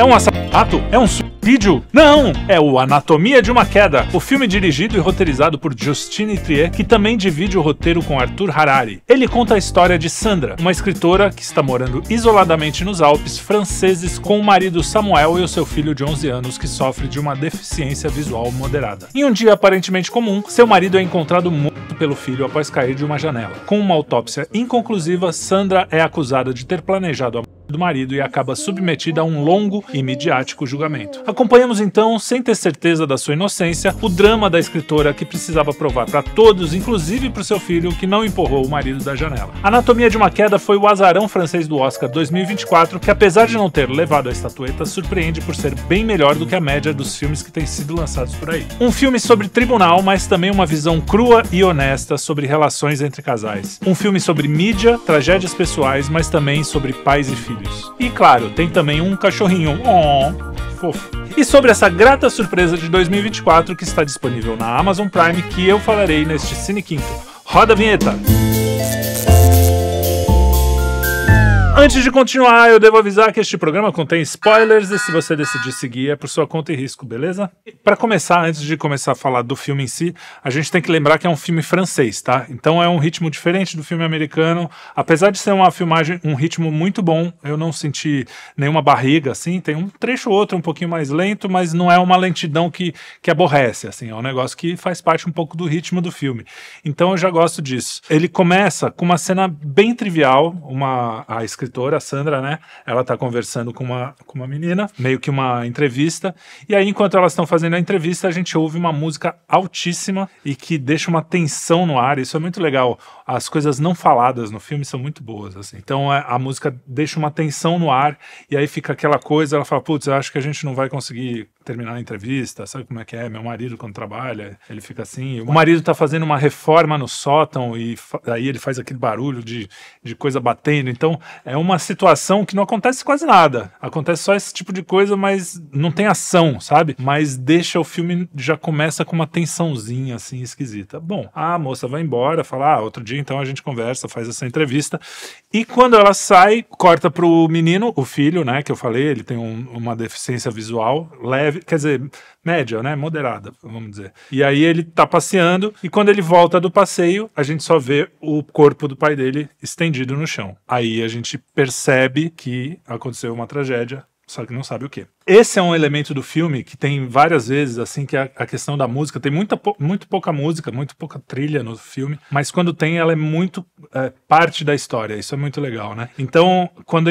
É um assassinato? É um suicídio? Não! É o Anatomia de uma Queda, o filme dirigido e roteirizado por Justine Triet, que também divide o roteiro com Arthur Harari. Ele conta a história de Sandra, uma escritora que está morando isoladamente nos Alpes franceses com o marido Samuel e o seu filho de 11 anos que sofre de uma deficiência visual moderada. Em um dia aparentemente comum, seu marido é encontrado morto pelo filho após cair de uma janela. Com uma autópsia inconclusiva, Sandra é acusada de ter planejado a morte do marido e acaba submetida a um longo e midiático julgamento. Acompanhamos então, sem ter certeza da sua inocência, o drama da escritora que precisava provar para todos, inclusive para o seu filho, que não empurrou o marido da janela. Anatomia de uma Queda foi o azarão francês do Oscar 2024, que apesar de não ter levado a estatueta, surpreende por ser bem melhor do que a média dos filmes que têm sido lançados por aí. Um filme sobre tribunal, mas também uma visão crua e honesta sobre relações entre casais. Um filme sobre mídia, tragédias pessoais, mas também sobre pais e filhos. E claro, tem também um cachorrinho, fofo. E sobre essa grata surpresa de 2024 que está disponível na Amazon Prime, que eu falarei neste Cine Quinto. Roda a vinheta! Antes de continuar, eu devo avisar que este programa contém spoilers e se você decidir seguir é por sua conta e risco, beleza? Para começar, antes de começar a falar do filme em si, a gente tem que lembrar que é um filme francês, tá? Então é um ritmo diferente do filme americano. Apesar de ser uma filmagem, um ritmo muito bom, eu não senti nenhuma barriga, assim. Tem um trecho ou outro um pouquinho mais lento, mas não é uma lentidão que aborrece, assim. É um negócio que faz parte um pouco do ritmo do filme. Então eu já gosto disso. Ele começa com uma cena bem trivial, a escritora, a Sandra, né? Ela tá conversando com uma menina, meio que uma entrevista, e aí enquanto elas estão fazendo a entrevista, a gente ouve uma música altíssima e que deixa uma tensão no ar. Isso é muito legal. As coisas não faladas no filme são muito boas, assim. Então a música deixa uma tensão no ar e aí fica aquela coisa, ela fala, putz, eu acho que a gente não vai conseguir terminar a entrevista, sabe como é que é? Meu marido quando trabalha, ele fica assim, o marido tá fazendo uma reforma no sótão e aí ele faz aquele barulho de coisa batendo, então é uma situação que não acontece quase nada, acontece só esse tipo de coisa, mas não tem ação, sabe? Mas deixa o filme, já começa com uma tensãozinha assim, esquisita. Bom, a moça vai embora, fala, outro dia então a gente conversa, faz essa entrevista, e quando ela sai, corta pro menino, o filho, né, que eu falei, ele tem uma deficiência visual leve, quer dizer, média, né, moderada, vamos dizer. E aí ele tá passeando, e quando ele volta do passeio, a gente só vê o corpo do pai dele estendido no chão. Aí a gente percebe que aconteceu uma tragédia, só que não sabe o quê. Esse é um elemento do filme que tem várias vezes, assim, que é a questão da música. Tem muito pouca música, muito pouca trilha no filme, mas quando tem, ela é muito parte da história. Isso é muito legal, né? Então, quando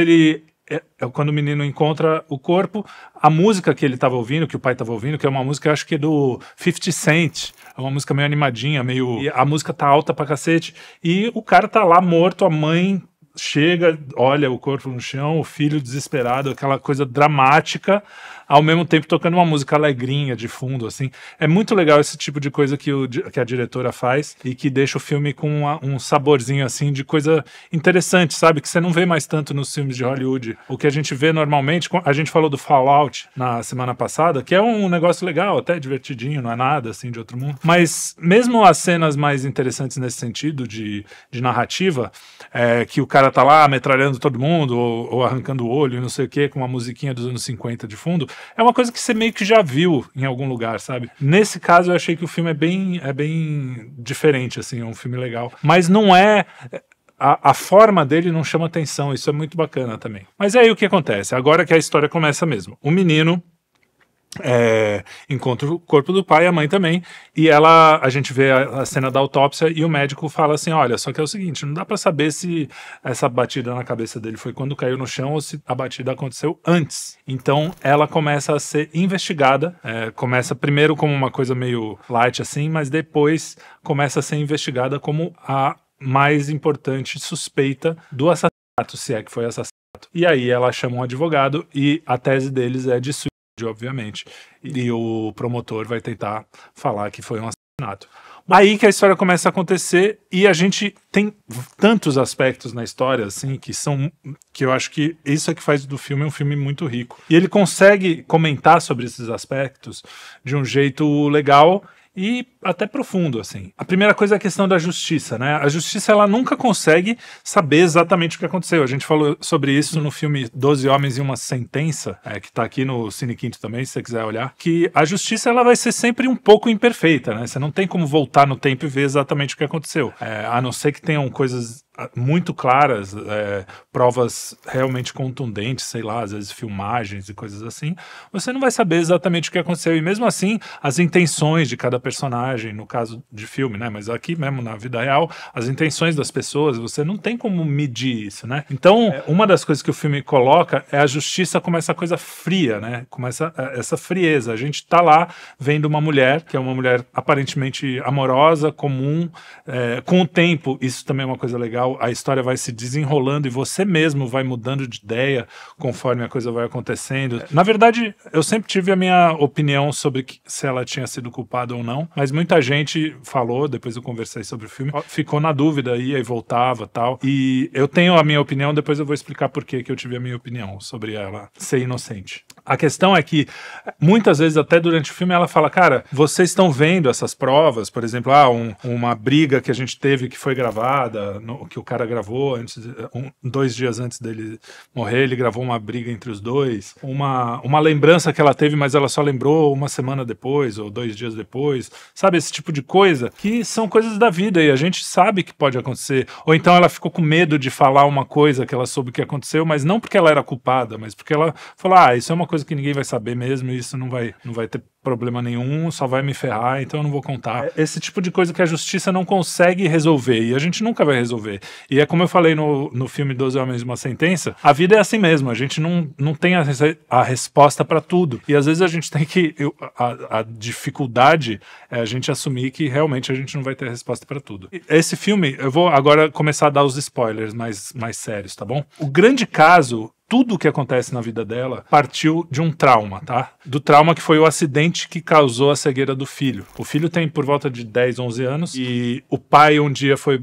o menino encontra o corpo, a música que ele estava ouvindo, que o pai estava ouvindo, que é uma música, eu acho que é do 50 Cent, é uma música meio animadinha, e a música tá alta pra cacete, e o cara tá lá morto, a mãe chega, olha o corpo no chão, o filho desesperado, aquela coisa dramática, ao mesmo tempo tocando uma música alegrinha de fundo, assim. É muito legal esse tipo de coisa que a diretora faz e que deixa o filme com um saborzinho, assim, de coisa interessante, sabe? Que você não vê mais tanto nos filmes de Hollywood. O que a gente vê normalmente, a gente falou do Fallout na semana passada, que é um negócio legal, até divertidinho, não é nada, assim, de outro mundo. Mas mesmo as cenas mais interessantes nesse sentido de narrativa, que o cara tá lá metralhando todo mundo ou arrancando o olho, não sei o quê, com uma musiquinha dos anos 50 de fundo, é uma coisa que você meio que já viu em algum lugar, sabe? Nesse caso eu achei que o filme é bem diferente, assim, é um filme legal. Mas não é... A forma dele não chama atenção, isso é muito bacana também. Mas aí o que acontece? Agora que a história começa mesmo. O menino encontra o corpo do pai, a mãe também, e a gente vê a cena da autópsia e o médico fala assim, olha, só que é o seguinte, não dá pra saber se essa batida na cabeça dele foi quando caiu no chão ou se a batida aconteceu antes. Então ela começa a ser investigada, começa primeiro como uma coisa meio light assim, mas depois começa a ser investigada como a mais importante suspeita do assassinato, se é que foi assassinato. E aí ela chama um advogado e a tese deles é de suicídio, obviamente, e o promotor vai tentar falar que foi um assassinato. Aí que a história começa a acontecer e a gente tem tantos aspectos na história, assim, que eu acho que isso é que faz do filme um filme muito rico. E ele consegue comentar sobre esses aspectos de um jeito legal e até profundo, assim. A primeira coisa é a questão da justiça, né? A justiça, ela nunca consegue saber exatamente o que aconteceu. A gente falou sobre isso no filme 12 Homens e uma Sentença, que tá aqui no Cine Quinto também, se você quiser olhar, que a justiça, ela vai ser sempre um pouco imperfeita, né? Você não tem como voltar no tempo e ver exatamente o que aconteceu. A não ser que tenham coisas muito claras, provas realmente contundentes, sei lá, às vezes filmagens e coisas assim, você não vai saber exatamente o que aconteceu. E mesmo assim, as intenções de cada personagem, no caso de filme, né? Mas aqui mesmo na vida real, as intenções das pessoas, você não tem como medir isso, né? Então, uma das coisas que o filme coloca é a justiça como essa coisa fria, né? Como essa frieza. A gente tá lá vendo uma mulher, que é uma mulher aparentemente amorosa, comum, com o tempo, isso também é uma coisa legal, a história vai se desenrolando e você mesmo vai mudando de ideia conforme a coisa vai acontecendo. Na verdade, eu sempre tive a minha opinião sobre se ela tinha sido culpada ou não, mas muita gente falou, depois eu conversei sobre o filme, ficou na dúvida, ia e voltava tal. E eu tenho a minha opinião, depois eu vou explicar por que eu tive a minha opinião sobre ela ser inocente. A questão é que, muitas vezes, até durante o filme, ela fala, cara, vocês estão vendo essas provas, por exemplo, uma briga que a gente teve que foi gravada, que o cara gravou 2 dias antes dele morrer, ele gravou uma briga entre os dois, uma lembrança que ela teve, mas ela só lembrou uma semana depois, ou 2 dias depois, sabe, esse tipo de coisa, que são coisas da vida, e a gente sabe que pode acontecer, ou então ela ficou com medo de falar uma coisa que ela soube que aconteceu, mas não porque ela era culpada, mas porque ela falou, isso é uma coisa que ninguém vai saber mesmo, e isso não vai ter problema nenhum, só vai me ferrar, então eu não vou contar. Esse tipo de coisa que a justiça não consegue resolver, e a gente nunca vai resolver. E é como eu falei no filme 12 Homens e uma Sentença, a vida é assim mesmo, a gente não tem a resposta para tudo. E às vezes a gente tem que... A dificuldade é a gente assumir que realmente a gente não vai ter resposta para tudo. Esse filme, eu vou agora começar a dar os spoilers mais sérios, tá bom? O grande caso... Tudo o que acontece na vida dela partiu de um trauma, tá? Do trauma que foi o acidente que causou a cegueira do filho. O filho tem por volta de 10, 11 anos e o pai um dia foi...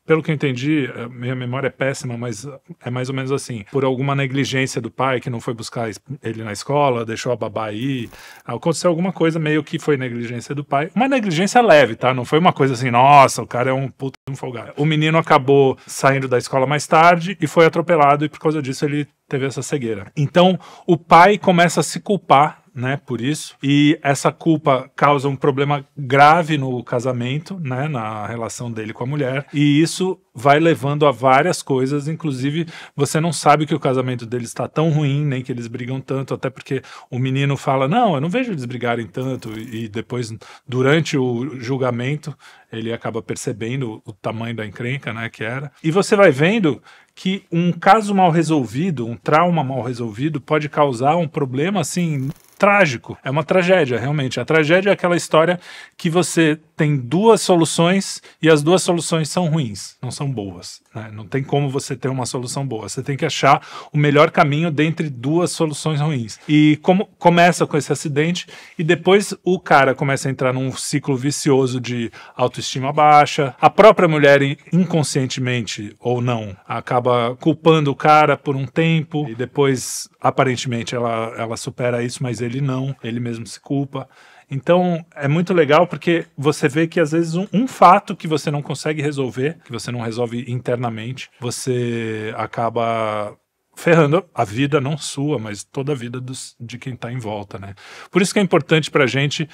pelo que eu entendi, minha memória é péssima, mas é mais ou menos assim. Por alguma negligência do pai que não foi buscar ele na escola, deixou a babá aí. Aconteceu alguma coisa meio que foi negligência do pai. Uma negligência leve, tá? Não foi uma coisa assim, nossa, o cara é um puto de um folgado. O menino acabou saindo da escola mais tarde e foi atropelado e por causa disso ele teve essa cegueira. Então, o pai começa a se culpar, né, por isso, e essa culpa causa um problema grave no casamento, né, na relação dele com a mulher, e isso vai levando a várias coisas, inclusive você não sabe que o casamento deles está tão ruim, nem que eles brigam tanto, até porque o menino fala, não, eu não vejo eles brigarem tanto, e depois, durante o julgamento, ele acaba percebendo o tamanho da encrenca, né, que era, e você vai vendo que um caso mal resolvido, um trauma mal resolvido, pode causar um problema, assim, trágico. É uma tragédia, realmente. A tragédia é aquela história que você tem 2 soluções e as 2 soluções são ruins, não são boas, né? Não tem como você ter uma solução boa. Você tem que achar o melhor caminho dentre 2 soluções ruins. E como começa com esse acidente e depois o cara começa a entrar num ciclo vicioso de autoestima baixa. A própria mulher, inconscientemente ou não, acaba culpando o cara por um tempo e depois, aparentemente, ela supera isso, mas ele não, ele mesmo se culpa. Então, é muito legal porque você vê que, às vezes, um fato que você não consegue resolver, que você não resolve internamente, você acaba ferrando a vida, não sua, mas toda a vida de quem está em volta, né? Por isso que é importante para a gente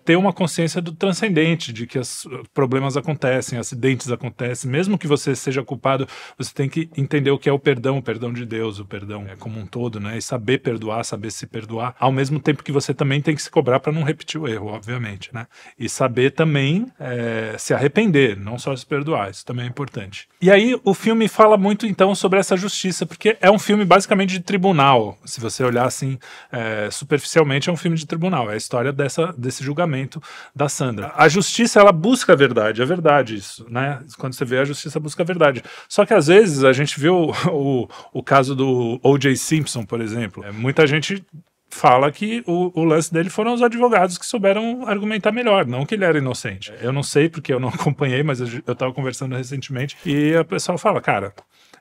ter uma consciência do transcendente, de que os problemas acontecem, acidentes acontecem, mesmo que você seja culpado, você tem que entender o que é o perdão de Deus, o perdão como um todo, né? E saber perdoar, saber se perdoar, ao mesmo tempo que você também tem que se cobrar para não repetir o erro, obviamente, né? E saber também se arrepender, não só se perdoar, isso também é importante. E aí o filme fala muito, então, sobre essa justiça, porque é um filme basicamente de tribunal. Se você olhar assim, superficialmente, é um filme de tribunal. É a história desse julgamento da Sandra. A justiça, ela busca a verdade. É verdade isso, né? Quando você vê, a justiça busca a verdade. Só que às vezes a gente viu o caso do O.J. Simpson, por exemplo. Muita gente fala que o lance dele foram os advogados que souberam argumentar melhor, não que ele era inocente. Eu não sei porque eu não acompanhei, mas eu estava conversando recentemente e a pessoa fala, cara,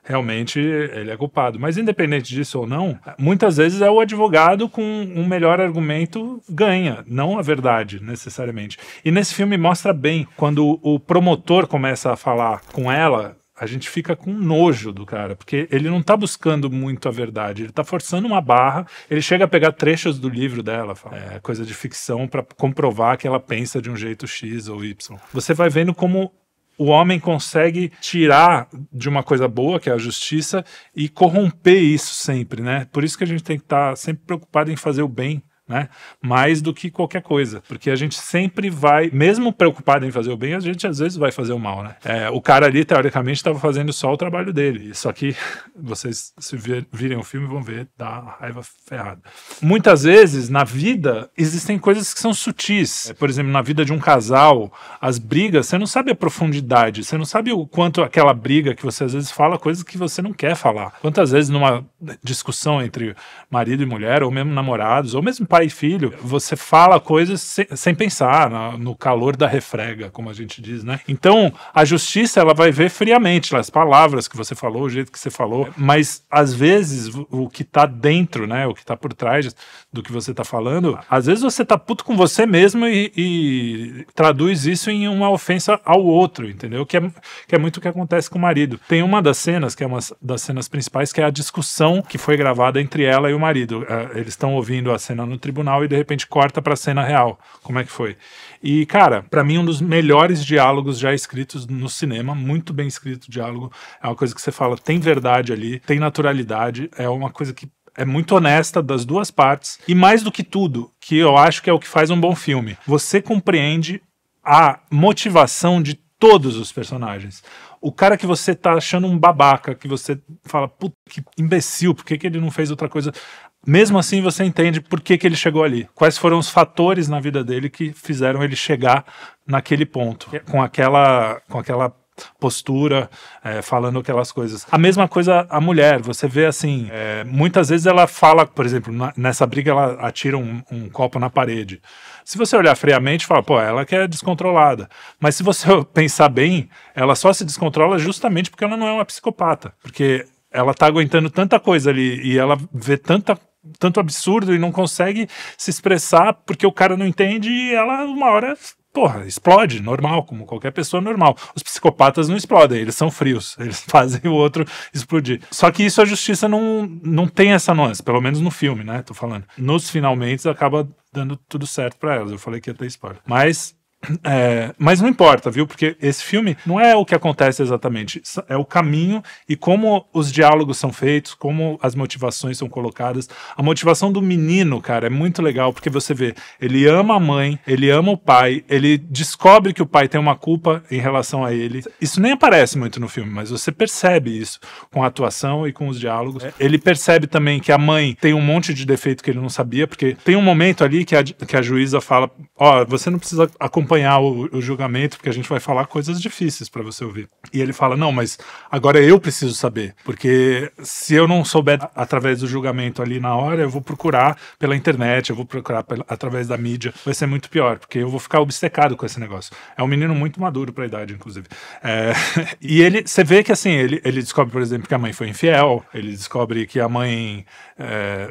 realmente ele é culpado. Mas independente disso ou não, muitas vezes é o advogado com um melhor argumento ganha, não a verdade, necessariamente. E nesse filme mostra bem, quando o promotor começa a falar com ela, a gente fica com nojo do cara, porque ele não tá buscando muito a verdade, ele tá forçando uma barra, ele chega a pegar trechos do livro dela, coisa de ficção, para comprovar que ela pensa de um jeito X ou Y. Você vai vendo como o homem consegue tirar de uma coisa boa, que é a justiça, e corromper isso sempre, né? Por isso que a gente tem que estar sempre preocupado em fazer o bem, né? Mais do que qualquer coisa, porque a gente sempre vai, mesmo preocupado em fazer o bem, a gente às vezes vai fazer o mal, né? O cara ali, teoricamente, estava fazendo só o trabalho dele, só que vocês, se virem o filme, vão ver, dá uma raiva ferrada. Muitas vezes, na vida, existem coisas que são sutis. Por exemplo, na vida de um casal, as brigas, você não sabe a profundidade, você não sabe o quanto aquela briga que você às vezes fala coisas que você não quer falar. Quantas vezes numa discussão entre marido e mulher, ou mesmo namorados, ou mesmo pai e filho, você fala coisas sem pensar, no calor da refrega, como a gente diz, né? Então, a justiça, ela vai ver friamente as palavras que você falou, o jeito que você falou, mas, às vezes, o que tá dentro, né, o que tá por trás do que você tá falando, às vezes você tá puto com você mesmo e traduz isso em uma ofensa ao outro, entendeu? Que é muito o que acontece com o marido. Tem uma das cenas, que é uma das cenas principais, que é a discussão que foi gravada entre ela e o marido. Eles estão ouvindo a cena no tribunal e de repente corta pra cena real. Como é que foi? E, cara, pra mim um dos melhores diálogos já escritos no cinema, muito bem escrito o diálogo, é uma coisa que você fala, tem verdade ali, tem naturalidade, é uma coisa que é muito honesta das duas partes, e mais do que tudo, que eu acho que é o que faz um bom filme, você compreende a motivação de todos os personagens. O cara que você tá achando um babaca, que você fala, puta, que imbecil, por que ele não fez outra coisa? Mesmo assim, você entende por que ele chegou ali. Quais foram os fatores na vida dele que fizeram ele chegar naquele ponto, com aquela postura, falando aquelas coisas. A mesma coisa a mulher, você vê assim, muitas vezes ela fala, por exemplo, nessa briga ela atira um copo na parede. Se você olhar friamente, fala, pô, ela que é descontrolada. Mas se você pensar bem, ela só se descontrola justamente porque ela não é uma psicopata. Porque ela tá aguentando tanta coisa ali e ela vê tanto absurdo e não consegue se expressar porque o cara não entende e ela, uma hora, porra, explode, normal, como qualquer pessoa normal. Os psicopatas não explodem, eles são frios, eles fazem o outro explodir. Só que isso a justiça não tem essa nuance, pelo menos no filme, né, tô falando. Nos finalmente acaba dando tudo certo pra elas, eu falei que ia ter spoiler. Mas não importa, viu? Porque esse filme não é o que acontece exatamente, é o caminho e como os diálogos são feitos, como as motivações são colocadas. A motivação do menino, cara, é muito legal, porque você vê, ele ama a mãe, ele ama o pai, ele descobre que o pai tem uma culpa em relação a ele. Isso nem aparece muito no filme, mas você percebe isso com a atuação e com os diálogos. Ele percebe também que a mãe tem um monte de defeito que ele não sabia, porque tem um momento ali que a juíza fala, você não precisa acompanhar o julgamento, porque a gente vai falar coisas difíceis para você ouvir. E ele fala, não, mas agora eu preciso saber, porque se eu não souber através do julgamento ali na hora, eu vou procurar pela internet, eu vou procurar através da mídia, vai ser muito pior, porque eu vou ficar obcecado com esse negócio. É um menino muito maduro para a idade, inclusive. E você vê que assim, ele descobre, por exemplo, que a mãe foi infiel, ele descobre que a mãe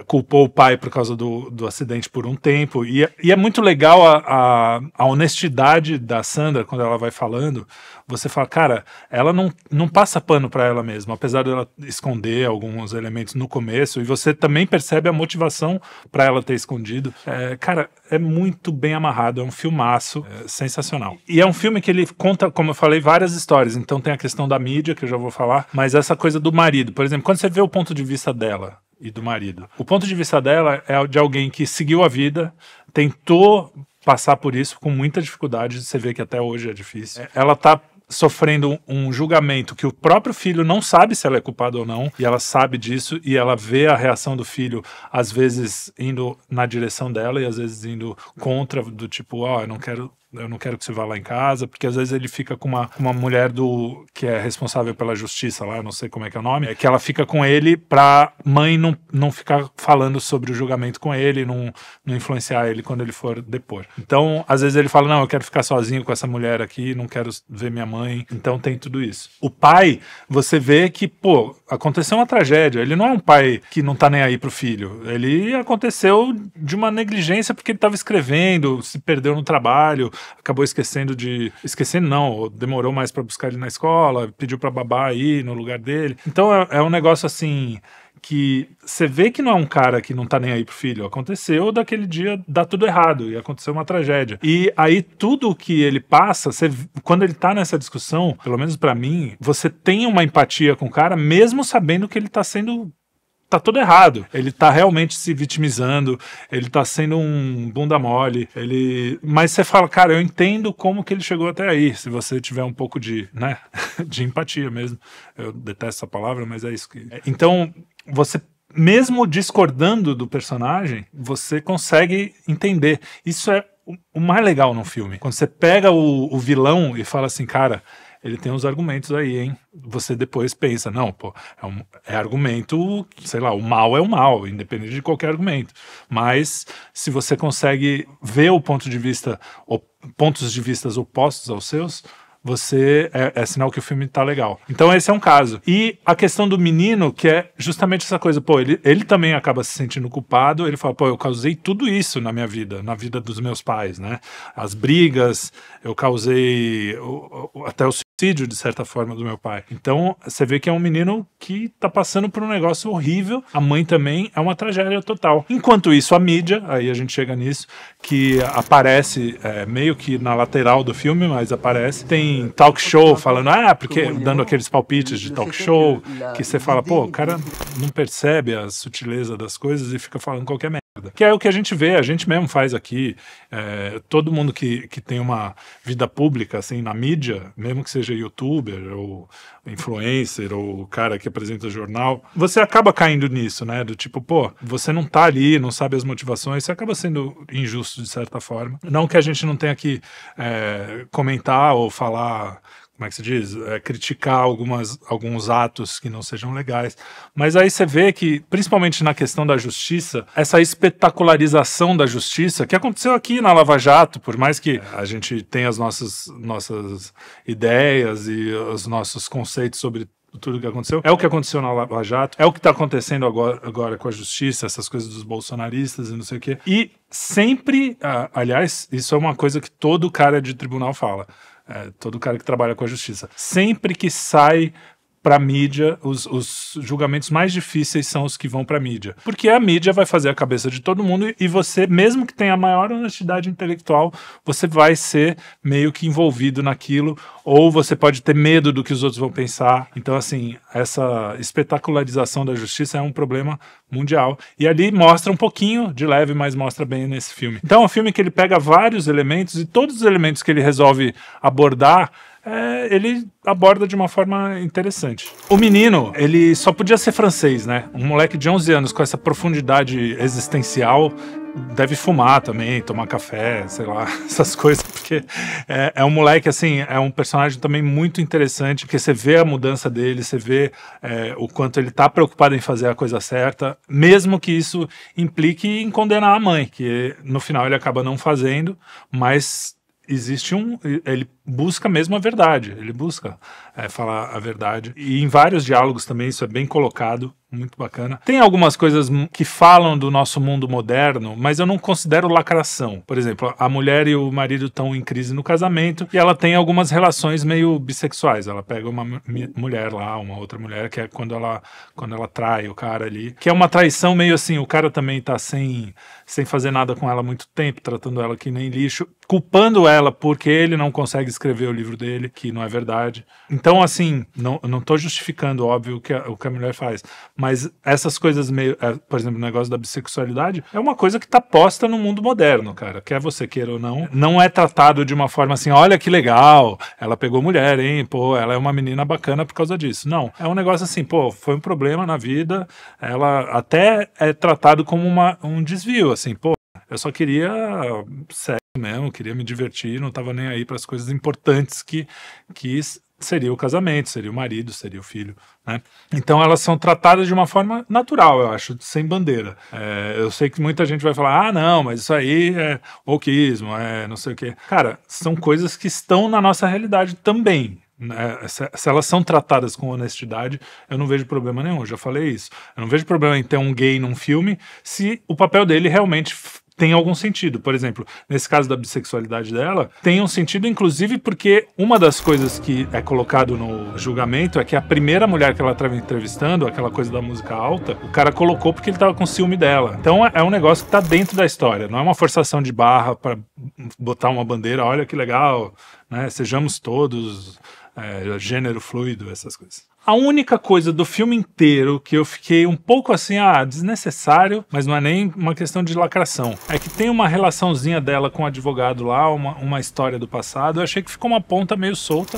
culpou o pai por causa do acidente por um tempo, e é muito legal a honestidade da Sandra, quando ela vai falando, você fala, cara, ela não passa pano pra ela mesma, apesar dela esconder alguns elementos no começo, e você também percebe a motivação pra ela ter escondido. Cara, é muito bem amarrado, é um filmaço, sensacional. E é um filme que ele conta, como eu falei, várias histórias, então tem a questão da mídia, que eu já vou falar, mas essa coisa do marido, por exemplo, quando você vê o ponto de vista dela e do marido, o ponto de vista dela é de alguém que seguiu a vida, tentou passar por isso com muita dificuldade, você vê que até hoje é difícil. Ela tá sofrendo um julgamento que o próprio filho não sabe se ela é culpada ou não, e ela sabe disso, e ela vê a reação do filho, às vezes indo na direção dela, e às vezes indo contra, do tipo, eu não quero eu não quero que você vá lá em casa, porque às vezes ele fica com uma mulher que é responsável pela justiça lá, eu não sei como é que é o nome, que ela fica com ele pra mãe não ficar falando sobre o julgamento com ele, não influenciar ele quando ele for depor. Então, às vezes ele fala, não, eu quero ficar sozinho com essa mulher aqui, não quero ver minha mãe, então tem tudo isso. O pai, você vê que, pô, aconteceu uma tragédia, ele não é um pai que não tá nem aí pro filho, ele aconteceu de uma negligência porque ele tava escrevendo, se perdeu no trabalho, acabou esquecendo não, demorou mais pra buscar ele na escola, pediu pra babá ir no lugar dele. Então é um negócio assim que você vê que não é um cara que não tá nem aí pro filho. Aconteceu daquele dia, dá tudo errado, e aconteceu uma tragédia. E aí tudo que ele passa, quando ele tá nessa discussão, pelo menos pra mim, você tem uma empatia com o cara, mesmo sabendo que ele tá tudo errado. Ele tá realmente se vitimizando, ele tá sendo um bunda mole, mas você fala, cara, eu entendo como que ele chegou até aí, se você tiver um pouco de, né, de empatia mesmo. Eu detesto essa palavra, mas é isso que... Então, você, mesmo discordando do personagem, você consegue entender. Isso é o mais legal no filme. Quando você pega o vilão e fala assim, cara, ele tem uns argumentos aí, hein? Você depois pensa, não, pô, é argumento, sei lá, o mal é o mal, independente de qualquer argumento. Mas se você consegue ver o ponto de vista, pontos de vista opostos aos seus, você é sinal que o filme tá legal. Então esse é um caso. E a questão do menino, que é justamente essa coisa, pô, ele também acaba se sentindo culpado, ele fala, pô, eu causei tudo isso na minha vida, na vida dos meus pais, né? As brigas, eu causei até o suicídio, de certa forma, do meu pai. Então, você vê que é um menino que tá passando por um negócio horrível, a mãe também, é uma tragédia total. Enquanto isso, a mídia, aí a gente chega nisso, que aparece meio que na lateral do filme, mas aparece, tem talk show falando, porque dando aqueles palpites de talk show, que você fala, pô, o cara não percebe a sutileza das coisas e fica falando qualquer merda. Que é o que a gente vê, a gente mesmo faz aqui, todo mundo que tem uma vida pública, assim, na mídia, mesmo que seja youtuber, ou influencer, ou cara que apresenta jornal, você acaba caindo nisso, né, do tipo, pô, você não tá ali, não sabe as motivações, você acaba sendo injusto de certa forma. Não que a gente não tenha que comentar ou falar, como é que se diz? Criticar alguns atos que não sejam legais. Mas aí você vê que, principalmente na questão da justiça, essa espetacularização da justiça, que aconteceu aqui na Lava Jato, por mais que a gente tenha as nossas ideias e os nossos conceitos sobre tudo que aconteceu, é o que aconteceu na Lava Jato, é o que está acontecendo agora com a justiça, essas coisas dos bolsonaristas e não sei o quê. E sempre, aliás, isso é uma coisa que todo cara de tribunal fala, todo cara que trabalha com a justiça. Sempre que sai para mídia, os julgamentos mais difíceis são os que vão para mídia. Porque a mídia vai fazer a cabeça de todo mundo e você, mesmo que tenha a maior honestidade intelectual, você vai ser meio que envolvido naquilo, ou você pode ter medo do que os outros vão pensar. Então, assim, essa espetacularização da justiça é um problema mundial. E ali mostra um pouquinho de leve, mas mostra bem nesse filme. Então é um filme que ele pega vários elementos e todos os elementos que ele resolve abordar, ele aborda de uma forma interessante. O menino, ele só podia ser francês, né? Um moleque de 11 anos com essa profundidade existencial deve fumar também, tomar café, sei lá, essas coisas, porque é um moleque, assim, é um personagem também muito interessante, porque você vê a mudança dele, você vê o quanto ele tá preocupado em fazer a coisa certa, mesmo que isso implique em condenar a mãe, que no final ele acaba não fazendo, mas ele busca mesmo a verdade, ele busca falar a verdade, e em vários diálogos também isso é bem colocado, muito bacana. Tem algumas coisas que falam do nosso mundo moderno, mas eu não considero lacração. Por exemplo, a mulher e o marido estão em crise no casamento e ela tem algumas relações meio bissexuais. Ela pega uma mulher lá, uma outra mulher, que é quando ela trai o cara ali, que é uma traição meio assim, o cara também tá sem fazer nada com ela há muito tempo, tratando ela que nem lixo, culpando ela porque ele não consegue escrever o livro dele, que não é verdade. Então, assim, não tô justificando, óbvio, o que a mulher faz, mas essas coisas meio, por exemplo, o negócio da bissexualidade é uma coisa que tá posta no mundo moderno, cara, quer você queira ou não. Não é tratado de uma forma assim, olha que legal, ela pegou mulher, hein, pô, ela é uma menina bacana por causa disso. Não, é um negócio assim, pô, foi um problema na vida, ela até é tratado como um desvio, assim, pô, eu só queria sexo mesmo, queria me divertir, não estava nem aí para as coisas importantes que seria o casamento, seria o marido, seria o filho, né? Então elas são tratadas de uma forma natural, eu acho, sem bandeira. Eu sei que muita gente vai falar, não, mas isso aí é wokeismo, não sei o quê. Cara, são coisas que estão na nossa realidade também. Se elas são tratadas com honestidade, eu não vejo problema nenhum, eu já falei isso. Eu não vejo problema em ter um gay num filme se o papel dele realmente tem algum sentido. Por exemplo, nesse caso da bissexualidade dela, tem um sentido, inclusive, porque uma das coisas que é colocado no julgamento é que a primeira mulher que ela estava entrevistando, aquela coisa da música alta, o cara colocou porque ele estava com ciúme dela. Então é um negócio que está dentro da história, não é uma forçação de barra para botar uma bandeira, olha que legal, né? Sejamos todos gênero fluido, essas coisas. A única coisa do filme inteiro que eu fiquei um pouco assim, desnecessário, mas não é nem uma questão de lacração, é que tem uma relaçãozinha dela com o advogado lá, uma história do passado. Eu achei que ficou uma ponta meio solta,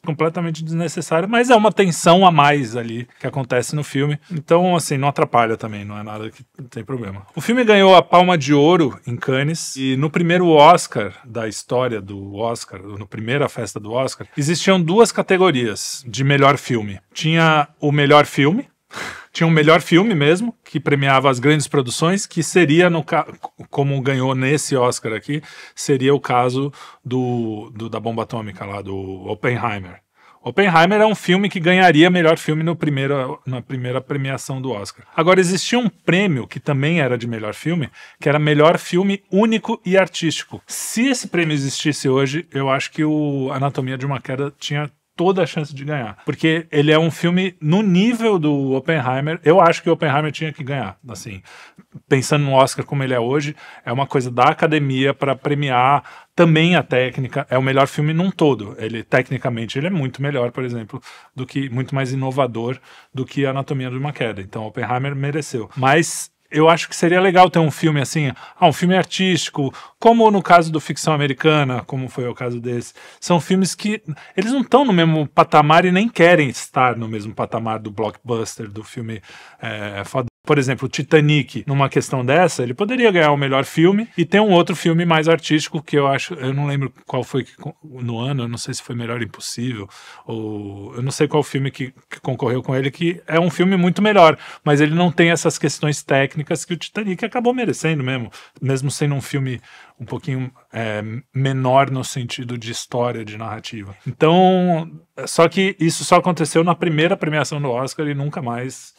completamente desnecessário, mas é uma tensão a mais ali que acontece no filme. Então, assim, não atrapalha também, não é nada que tem problema. O filme ganhou a Palma de Ouro em Cannes e no primeiro Oscar da história do Oscar, na primeira festa do Oscar, existiam duas categorias de melhor filme. Tinha o melhor filme, tinha um melhor filme mesmo, que premiava as grandes produções, que seria, como ganhou nesse Oscar aqui, seria o caso da bomba atômica lá, do Oppenheimer. Oppenheimer é um filme que ganharia melhor filme na primeira premiação do Oscar. Agora, existia um prêmio que também era de melhor filme, que era melhor filme único e artístico. Se esse prêmio existisse hoje, eu acho que o Anatomia de uma Queda tinha toda a chance de ganhar, porque ele é um filme no nível do Oppenheimer. Eu acho que o Oppenheimer tinha que ganhar, assim, pensando no Oscar como ele é hoje, é uma coisa da academia para premiar também a técnica. É o melhor filme num todo. Tecnicamente ele é muito melhor, por exemplo, muito mais inovador do que Anatomia de uma Queda. Então Oppenheimer mereceu. Mas eu acho que seria legal ter um filme assim, um filme artístico, como no caso do Ficção Americana, como foi o caso desse. São filmes que eles não estão no mesmo patamar e nem querem estar no mesmo patamar do blockbuster, do filme foda. Por exemplo, o Titanic, numa questão dessa, ele poderia ganhar o melhor filme e ter um outro filme mais artístico que eu não lembro qual foi no ano, eu não sei se foi Melhor Impossível, ou eu não sei qual filme que concorreu com ele, que é um filme muito melhor, mas ele não tem essas questões técnicas que o Titanic acabou merecendo mesmo sendo um filme um pouquinho menor no sentido de história, de narrativa. Então, só que isso só aconteceu na primeira premiação do Oscar e nunca mais...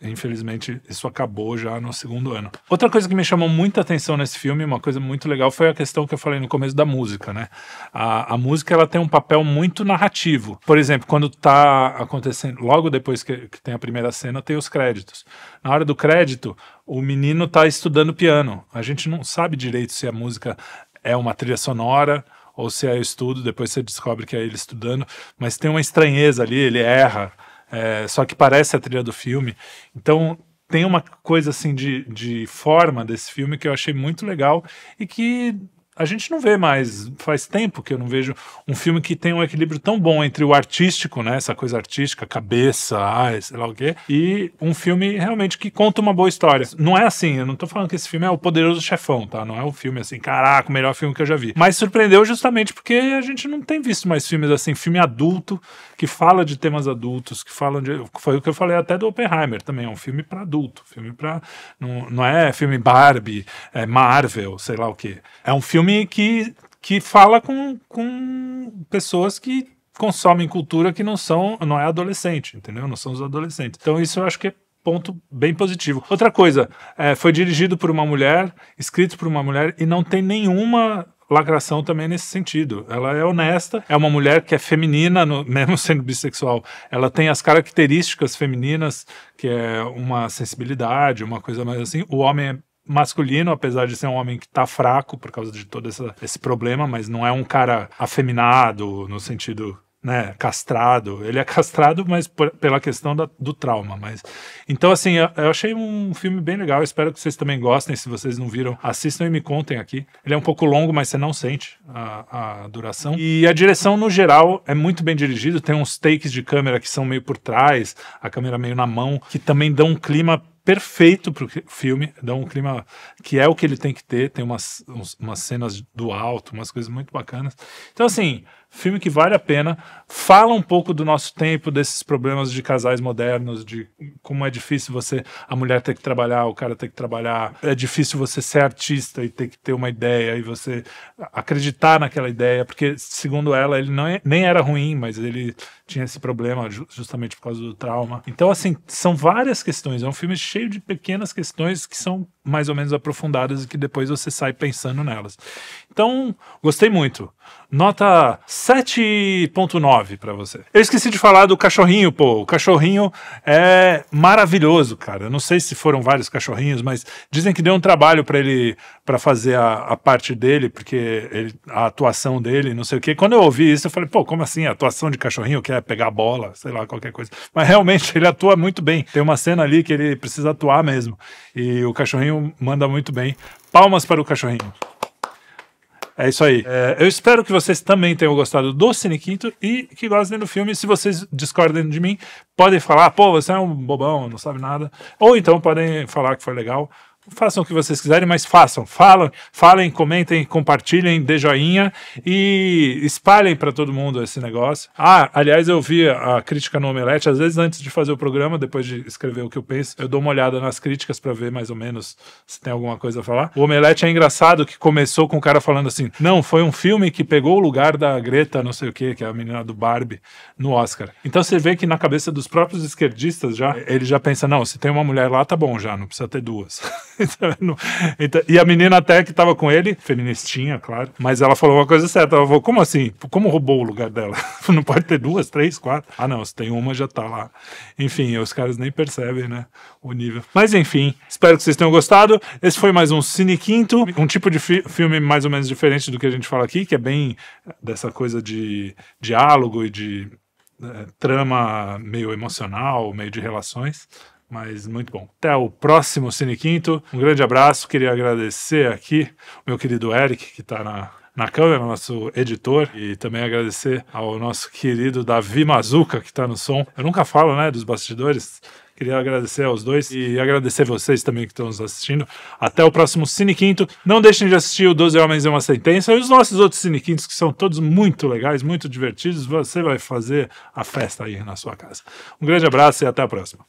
Infelizmente, isso acabou já no segundo ano. Outra coisa que me chamou muita atenção nesse filme, uma coisa muito legal, foi a questão que eu falei no começo da música, né? A música, ela tem um papel muito narrativo. Por exemplo, quando tá acontecendo, logo depois que tem a primeira cena, tem os créditos. Na hora do crédito, o menino tá estudando piano. A gente não sabe direito se a música é uma trilha sonora ou se é estudo, depois você descobre que é ele estudando, mas tem uma estranheza ali, ele erra. Só que parece a trilha do filme. Então tem uma coisa assim de forma desse filme que eu achei muito legal e que a gente não vê mais. Faz tempo que eu não vejo um filme que tem um equilíbrio tão bom entre o artístico, né, essa coisa artística, cabeça, sei lá o quê, e um filme realmente que conta uma boa história. Não é assim, eu não tô falando que esse filme é o Poderoso Chefão, tá? Não é um filme assim, caraca, o melhor filme que eu já vi. Mas surpreendeu justamente porque a gente não tem visto mais filmes assim, filme adulto, que fala de temas adultos, que falam de... Foi o que eu falei até do Oppenheimer também, é um filme pra adulto, filme pra... Não é filme Barbie, Marvel, sei lá o quê. É um filme que fala com pessoas que consomem cultura que não é adolescente, entendeu? Não são os adolescentes. Então isso eu acho que é ponto bem positivo. Outra coisa, foi dirigido por uma mulher, escrito por uma mulher e não tem nenhuma lacração também nesse sentido. Ela é honesta, é uma mulher que é feminina, mesmo sendo bissexual. Ela tem as características femininas, que é uma sensibilidade, uma coisa mais assim. O homem é masculino, apesar de ser um homem que tá fraco por causa de todo esse problema, mas não é um cara afeminado no sentido, né, castrado. Ele é castrado, mas pela questão do trauma. Então, assim, eu achei um filme bem legal. Espero que vocês também gostem. Se vocês não viram, assistam e me contem aqui. Ele é um pouco longo, mas você não sente a duração. E a direção, no geral, é muito bem dirigido. Tem uns takes de câmera que são meio por trás, a câmera meio na mão, que também dão um clima perfeito pro filme, dá um clima que é o que ele tem que ter, tem umas cenas do alto, umas coisas muito bacanas. Então, assim, filme que vale a pena, fala um pouco do nosso tempo, desses problemas de casais modernos, de como é difícil a mulher ter que trabalhar, o cara ter que trabalhar, é difícil você ser artista e ter que ter uma ideia e você acreditar naquela ideia, porque, segundo ela, ele nem era ruim, mas ele tinha esse problema justamente por causa do trauma. Então, assim, são várias questões, é um filme cheio de pequenas questões que são mais ou menos aprofundadas e que depois você sai pensando nelas. Então, gostei muito. Nota 7.9 pra você. Eu esqueci de falar do cachorrinho, pô. O cachorrinho é maravilhoso, cara. Eu não sei se foram vários cachorrinhos, mas dizem que deu um trabalho pra ele, pra fazer a parte dele, porque a atuação dele, não sei o quê. Quando eu ouvi isso, eu falei, pô, como assim? A atuação de cachorrinho quer pegar a bola, sei lá, qualquer coisa. Mas realmente ele atua muito bem. Tem uma cena ali que ele precisa atuar mesmo. E o cachorrinho manda muito bem. Palmas para o cachorrinho. É isso aí. Eu espero que vocês também tenham gostado do Cine Quinto e que gostem do filme. Se vocês discordem de mim, podem falar, pô, você é um bobão, não sabe nada. Ou então podem falar que foi legal. Façam o que vocês quiserem, mas falem, comentem, compartilhem, dê joinha e espalhem para todo mundo esse negócio. Aliás, eu vi a crítica no Omelete, às vezes antes de fazer o programa, depois de escrever o que eu penso, eu dou uma olhada nas críticas para ver mais ou menos se tem alguma coisa a falar. O Omelete é engraçado que começou com o cara falando assim, não, foi um filme que pegou o lugar da Greta, não sei o que é a menina do Barbie, no Oscar. Então você vê que na cabeça dos próprios esquerdistas ele já pensa, não, se tem uma mulher lá, tá bom já, não precisa ter duas. E a menina até que tava com ele, feministinha, claro, mas ela falou uma coisa certa, ela falou, como assim? Como roubou o lugar dela? Não pode ter duas, três, quatro? Ah não, se tem uma já tá lá. Enfim, os caras nem percebem, né, o nível. Mas enfim, espero que vocês tenham gostado. Esse foi mais um Cine Quinto, um tipo de filme mais ou menos diferente do que a gente fala aqui, que é bem dessa coisa de diálogo e de trama meio emocional, meio de relações. Mas muito bom. Até o próximo Cine Quinto. Um grande abraço. Queria agradecer aqui o meu querido Eric, que está na câmera, nosso editor. E também agradecer ao nosso querido Davi Mazuca, que está no som. Eu nunca falo, né, dos bastidores. Queria agradecer aos dois e agradecer vocês também que estão nos assistindo. Até o próximo Cine Quinto. Não deixem de assistir o 12 Homens e uma Sentença e os nossos outros Cine Quintos, que são todos muito legais, muito divertidos. Você vai fazer a festa aí na sua casa. Um grande abraço e até a próxima.